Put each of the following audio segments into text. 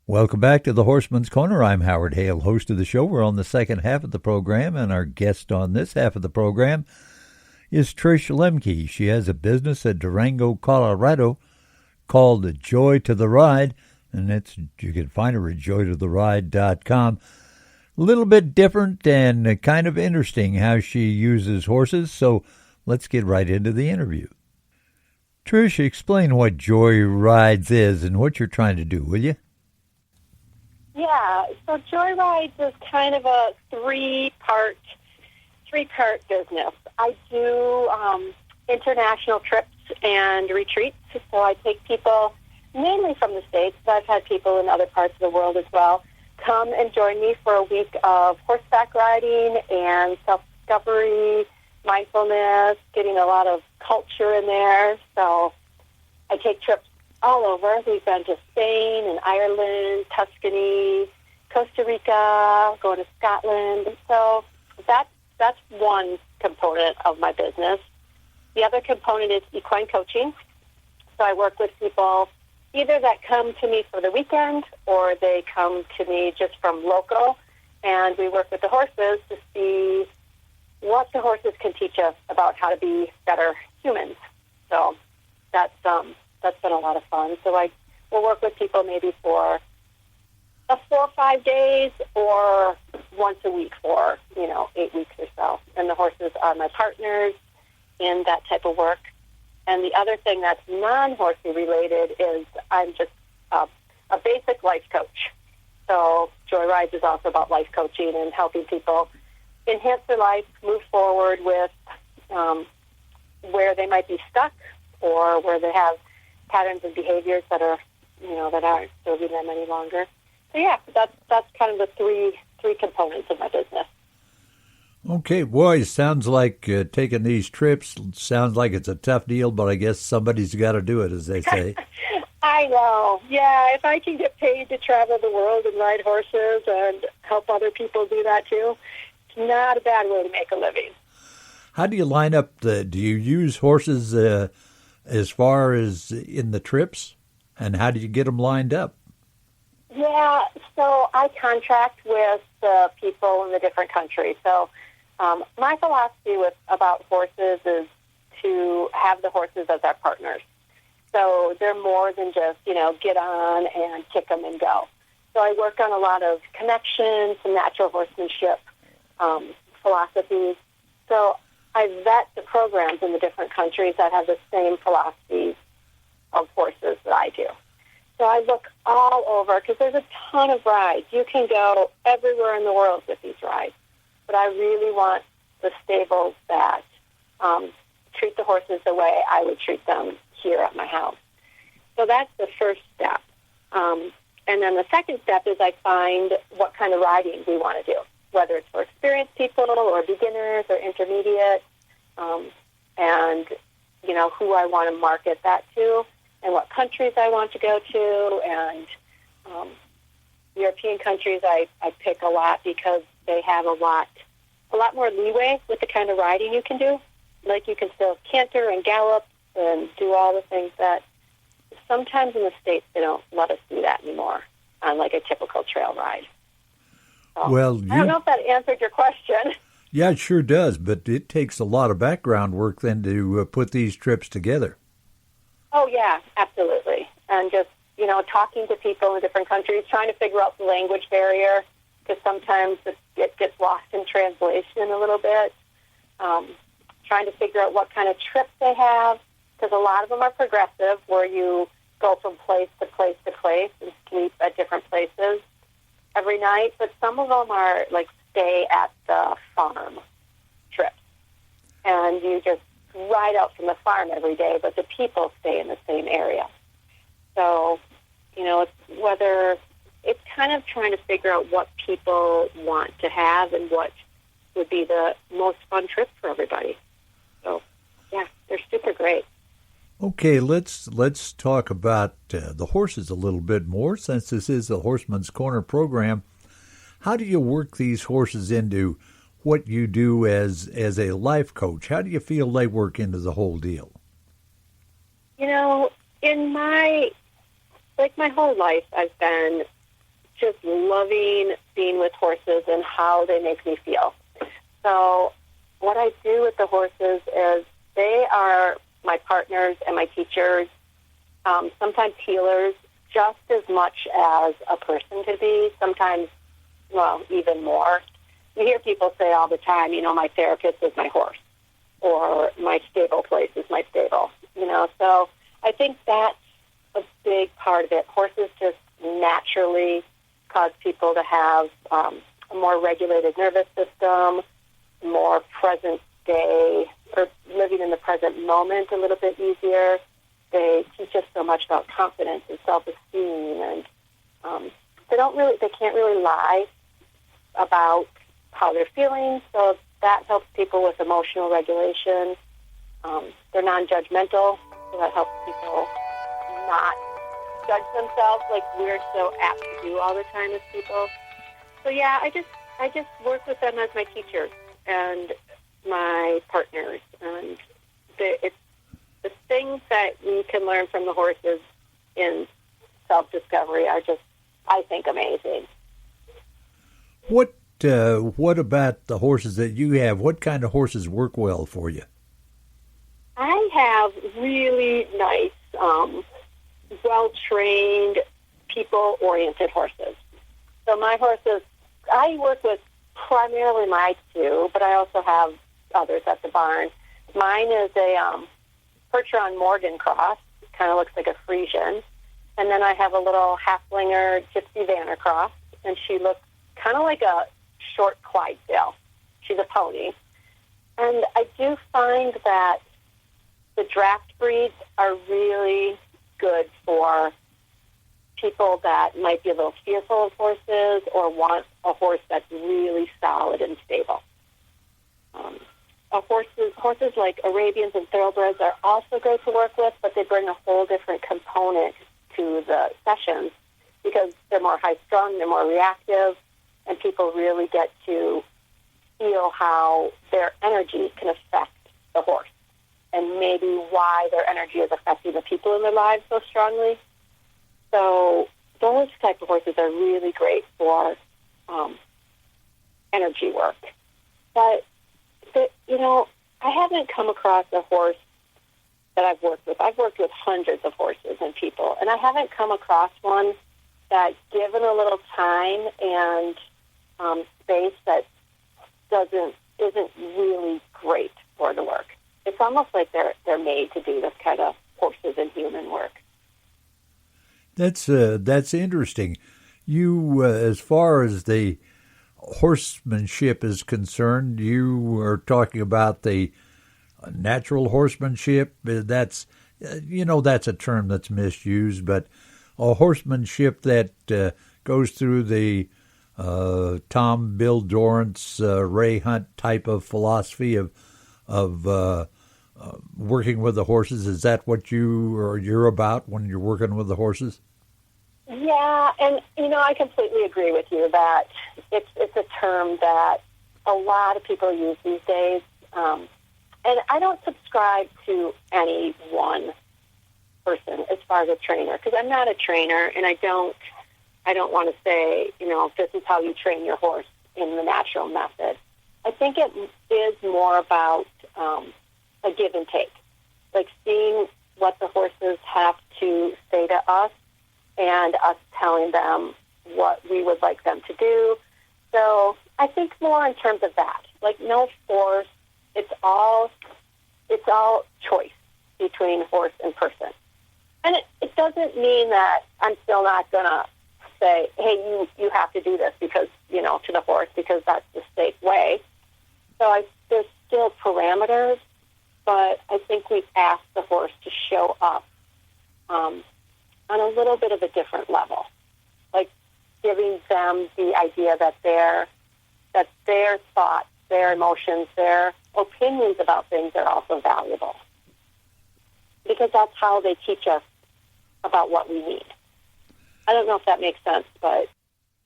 Welcome back to the Horseman's Corner. I'm Howard Hale, host of the show. We're on the second half of the program, and our guest on this half of the program is Trish Lemke. She has a business at Durango, Colorado called Joy to the Ride, and you can find her at joytotheride.com. A little bit different and kind of interesting how she uses horses, so let's get right into the interview. Trish, explain what Joy Rides is and what you're trying to do, will you? Yeah, so Joyrides is kind of a three-part business. I do international trips and retreats, so I take people mainly from the States, but I've had people in other parts of the world as well come and join me for a week of horseback riding and self-discovery, mindfulness, getting a lot of culture in there. So I take trips all over. We've been to Spain and Ireland, Tuscany, Costa Rica, going to Scotland. So that's one component of my business. The other component is equine coaching. So I work with people either that come to me for the weekend or they come to me just from local, and we work with the horses to see what the horses can teach us about how to be better humans. So that's been a lot of fun. So I will work with people maybe for 4 or 5 days or once a week for, 8 weeks or so. And the horses are my partners in that type of work. And the other thing that's non-horsey related is I'm just a basic life coach. So Joy Rides is also about life coaching and helping people enhance their life, move forward with where they might be stuck or where they have patterns and behaviors that are, that aren't serving them any longer. So yeah, that's kind of the three components of my business. Okay, boy, sounds like taking these trips sounds like it's a tough deal, but I guess somebody's got to do it, as they say. I know. Yeah, if I can get paid to travel the world and ride horses and help other people do that too, it's not a bad way to make a living. How do you line up do you use horses as far as in the trips, and how do you get them lined up? Yeah, so I contract with the people in the different countries. So my philosophy about horses is to have the horses as our partners. So they're more than just, get on and kick them and go. So I work on a lot of connections and natural horsemanship philosophies. So I vet the programs in the different countries that have the same philosophies of horses that I do. So I look all over because there's a ton of rides. You can go everywhere in the world with these rides. But I really want the stables that treat the horses the way I would treat them here at my house. So that's the first step. And then the second step is I find what kind of riding we want to do, whether it's for experienced people or beginners or intermediate, and, who I want to market that to and what countries I want to go to. And European countries I pick a lot because they have a lot more leeway with the kind of riding you can do. Like you can still canter and gallop and do all the things that sometimes in the States they don't let us do that anymore on like a typical trail ride. So, well, I don't know if that answered your question. Yeah, it sure does, but it takes a lot of background work then to put these trips together. Oh, yeah, absolutely. And just, talking to people in different countries, trying to figure out the language barrier, because sometimes it gets lost in translation a little bit. Trying to figure out what kind of trips they have, because a lot of them are progressive, where you go from place to place to place and sleep at different places every night. But some of them are like stay at the farm trips, and you just ride out from the farm every day, but the people stay in the same area. So, it's kind of trying to figure out what people want to have and what would be the most fun trip for everybody. So, yeah, they're super great. Okay, let's talk about the horses a little bit more, since this is the Horseman's Corner program. How do you work these horses into what you do as a life coach? How do you feel they work into the whole deal? In my whole life, I've been just loving being with horses and how they make me feel. So what I do with the horses is they are my partners and my teachers, sometimes healers, just as much as a person could be, sometimes, well, even more. You hear people say all the time, my therapist is my horse, or my stable place is my stable, So I think that's a big part of it. Horses just naturally cause people to have a more regulated nervous system, more present day, or living in the present moment a little bit easier. They teach us so much about confidence and self-esteem, and they can't really lie about how they're feeling, so that helps people with emotional regulation. They're non-judgmental, so that helps people not judge themselves like we're so apt to do all the time as people. So yeah, I just work with them as my teachers and my partners, and it's the things that you can learn from the horses in self-discovery are just, I think, amazing. What about the horses that you have? What kind of horses work well for you? I have really nice, well-trained, people-oriented horses. So my horses, I work with primarily my two, but I also have others at the barn. Mine is a Percheron Morgan cross, kind of looks like a Frisian. And then I have a little Haflinger Gypsy Vanner cross, and she looks kind of like a short Clydesdale. She's a pony. And I do find that the draft breeds are really good for people that might be a little fearful of horses or want a horse that's really solid and stable. Horses like Arabians and Thoroughbreds are also great to work with, but they bring a whole different component to the sessions because they're more high-strung, they're more reactive, and people really get to feel how their energy can affect the horse and maybe why their energy is affecting the people in their lives so strongly. So those type of horses are really great for energy work. But, I haven't come across a horse that I've worked with. I've worked with hundreds of horses and people, and I haven't come across one that, given a little time and space, that isn't really great for the work. It's almost like they're made to do this kind of horses and human work. That's interesting. You, as far as the horsemanship is concerned, you are talking about the natural horsemanship. That's that's a term that's misused, but a horsemanship that goes through the Bill Dorrance, Ray Hunt type of philosophy of working with the horses. Is that what you're about when you're working with the horses? Yeah, and I completely agree with you that it's a term that a lot of people use these days, and I don't subscribe to any one person as far as a trainer, because I'm not a trainer, and I don't want to say this is how you train your horse in the natural method. I think it is more about a give and take, like seeing what the horses have to say to us and us telling them what we would like them to do. So I think more in terms of that, like no force. It's all choice between horse and person. And it doesn't mean that I'm still not going to say, hey, you have to do this because, to the horse, because that's the safe way. So there's still parameters, but I think we ask the horse to show up on a little bit of a different level, like giving them the idea that their thoughts, their emotions, their opinions about things are also valuable, because that's how they teach us about what we need. I don't know if that makes sense, but...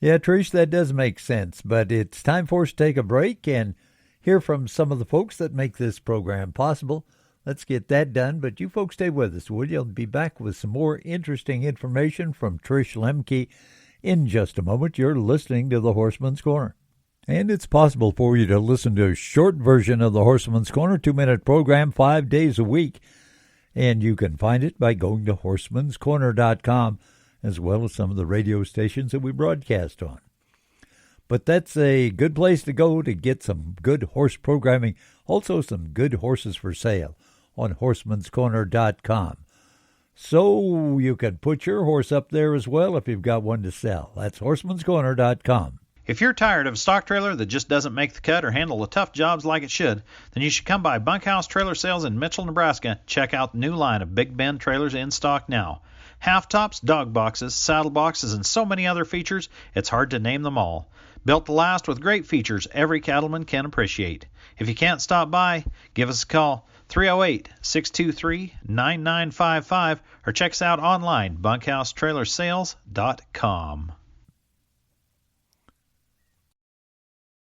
Yeah, Trish, that does make sense, but it's time for us to take a break and hear from some of the folks that make this program possible. Let's get that done, but you folks stay with us, would you? I'll be back with some more interesting information from Trish Lemke In just a moment, you're listening to the Horseman's Corner. And it's possible for you to listen to a short version of the Horseman's Corner, 2-minute program, 5 days a week. And you can find it by going to horseman'scorner.com, as well as some of the radio stations that we broadcast on. But that's a good place to go to get some good horse programming, also some good horses for sale on horseman'scorner.com. So you can put your horse up there as well if you've got one to sell. That's horseman'scorner.com. If you're tired of a stock trailer that just doesn't make the cut or handle the tough jobs like it should, then you should come by Bunkhouse Trailer Sales in Mitchell, Nebraska. Check out the new line of Big Bend trailers in stock now. Half tops, dog boxes, saddle boxes, and so many other features, it's hard to name them all. Built to last with great features every cattleman can appreciate. If you can't stop by, give us a call, 308-623-9955, or check us out online, bunkhousetrailersales.com.